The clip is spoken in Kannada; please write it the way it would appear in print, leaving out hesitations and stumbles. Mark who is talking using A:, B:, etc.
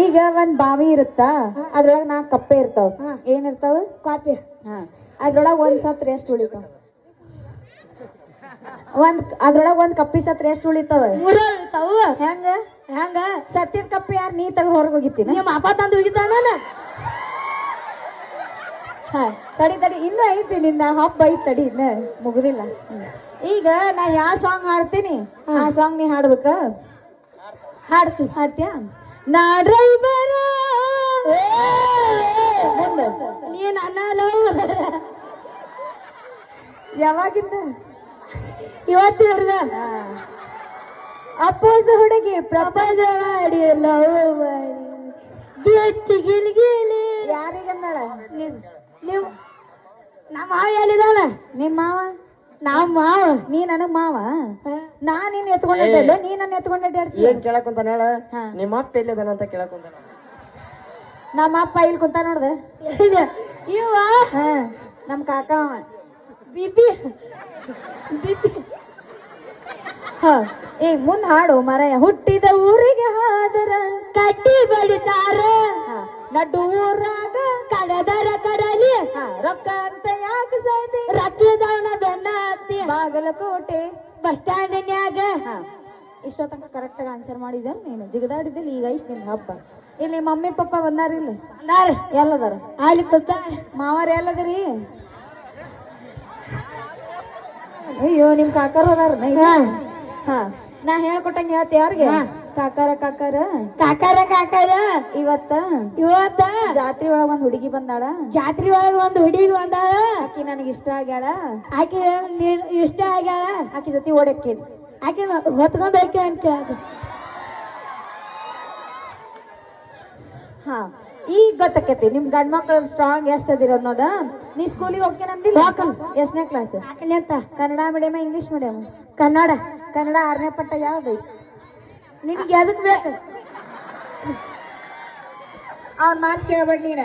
A: ಈಗ ಒಂದ್ ಬಾವಿ ಇರುತ್ತಾ ಅದ್ರೊಳಗ 4 ಕಪ್ಪೆ ಇರ್ತಾವ ಏನಿರ್ತಾವ
B: ಕಾಪಿ
A: ಅದ್ರೊಳಗ ಒಂದ್ ಸತ್ರ ಎಷ್ಟು ಉಳಿತಾವ ಅದ್ರೊಳಗ ಒಂದ್ ಕಪ್ಪಿ ಸತ್ರ ಎಷ್ಟು ಉಳಿತಾವ
B: 3 ಇರ್ತಾವ
A: ಹೆಂಗ
B: ಹೆಂಗ
A: ಸತ್ತಿನ ಕಪ್ಪಿ ಯಾರು ನೀ ತಗ ಹೊರಗೆ ಹೋಗಿತ್ತೀನಿ
B: ನಿಮ್ಮ ಅಪ್ಪ ತಂದು ಹೋಗಿದ್ದಾನ
A: ತಡಿ ತಡಿ ಇನ್ನೂ ಐತಿ ನಿನ್ನ ಹಬ್ಬ ಐತಿ ತಡಿ ಇನ್ನ ಮುಗುದಿಲ್ಲ ಈಗ ನಾ ಯಾವ ಸಾಂಗ್ ಹಾಡ್ತೀನಿ ಆ ಸಾಂಗ್ ನೀ ಹಾಡ್ಬೇಕ ಹಾಡ್ತೀಯ ನಾ ಡ್ರೈವರ
B: ನೀನ್ ಅನ್ನ
A: ಯಾವಾಗಿಂದ
B: ಇವತ್ತು ಹಿಡ್ದ
A: ಅಪ್ಪೋಸ್ ಹುಡುಗಿ
B: ಪ್ರಪಂಚ ಮಾಡಿ ಲವ್ ಮಾಡಿ ಗಿಚ್ಚಿ ಗಿಲ್ಗಿಲಿ
A: ಯಾರಿಗಂದಳ
B: ನೀವು ನಮ್ಮ ಮಾವ ಎಲ್ಲಿದಾನ
A: ನಿಮ್ಮ ಮಾವ
B: ನಮ್ಮ ಮಾವ
A: ನೀ ನನಗ್ ಮಾವ ನಾ ನಿನ್ ಎತ್ಕೊಂಡ ನೀ ನನ್ನ ಎತ್ಕೊಂಡ
C: ಏನ್ ಕೇಳಕ್ ಕುಂತಾನ ಹೇಳ ನಿಮ್ಮ ಅಪ್ಪ ಎಲ್ಲಿದಾನ ಅಂತ ಕೇಳಕ್ ಕುಂತಾನ
A: ನಮ್ಮ ಅಪ್ಪ ಇಲ್ಲಿ ಕುಂತ ನೋಡ್ದೆ
B: ಇವ
A: ನಮ್ ಕಾಕ
B: ಬಿಬಿ ಬಿಬಿ
A: ಈಗ ಮುಂದ್ ಹಾಡು ಮರಯ ಹುಟ್ಟಿದ ಊರಿಗೆ ಹಾದರ
B: ಕಟ್ಟಿ ಬಡಿತಾರ
A: ನಡು ಊರಾಗ
B: ಕಡದರ ಕಡಲಿ
A: ರೊಕ್ಕ ಅಂತ ಯಾಕೆ ಸಾಯ್ತಿ
B: ರಕ್ತದವನ ಬೆನ್ನ ಹತ್ತಿ
A: ಬಾಗಲಕೋಟೆ
B: ಬಸ್ ಸ್ಟ್ಯಾಂಡ್ನ್ಯಾಗ
A: ಇಷ್ಟೊತ್ತಂಕ ಕರೆಕ್ಟ್ ಆಗಿ ಆನ್ಸರ್ ಮಾಡಿದ ನೀನು ಜಿಗದಾಡಿದ್ದಿಲ್ಲ ಈಗ ಐತಿ ನಿನ್ ಹಬ್ಬ ಇಲ್ಲಿ ಮಮ್ಮಿ ಪಪ್ಪ ಬಂದಾರಿಲ್ಲ ಎಲ್ಲದಾರ
B: ಅಲ್ಲಿ ಕೂತ
A: ಮಾವಾರ ಎಲ್ಲದರಿ ಅಯ್ಯೋ ನಿಮ್ ಕಾಕರ್ ಹೋದಾರ ನಾ ಹೇಳ್ಕೊಟ್ಟಂಗ ಹೇಳ್ತಿ ಯಾರಿಗೆ ಕಾಕಾರ ಕಾಕಾರ
B: ಕಾಕಾರ ಕಾಕಾರ
A: ಇವತ್ತ ಜಾತ್ರೆ ಒಳಗ ಒಂದ್ ಹುಡುಗಿ ಬಂದಾಳ
B: ಜಾತ್ರೆ ಒಳಗ ಒಂದು ಹುಡುಗಿ ಬಂದಾಳ
A: ಆಕಿ ನನಗೆ ಇಷ್ಟ ಆಗ್ಯಾಳ
B: ಆಕೆ ಇಷ್ಟ ಆಗ್ಯಾಳ
A: ಆಕಿ ಜೊತೆ ಓಡಕ್ಕಿ
B: ಆಕೆ ಹೊತ್ಕೊಂಡ್ ಹೋಗಿ ಅಂತ
A: ಈಗ ಗೊತ್ತಕ್ಕೈತಿ ನಿಮ್ ಗಂಡ್ ಮಕ್ಳು ಸ್ಟ್ರಾಂಗ್ ಎಷ್ಟ್ ಅದಿರ ಅನ್ನೋದ ನೀ ಸ್ಕೂಲಿಗೆ ಹೋಗ್ತೇನಂದಿಲ್ಲ ಎಷ್ಟನೇ ಕ್ಲಾಸ್
B: ಅಂತ
A: Kannada medium English medium
B: Kannada
A: 6ನೇ ಪಟ್ಟ ಯಾವ್ದೈತಿ
B: ನಿನಗೆ ಎದಕ್ ಬೇಕು
A: ಅವ್ನ ಮಾತು ಕೇಳಬೇಡ ನೀನ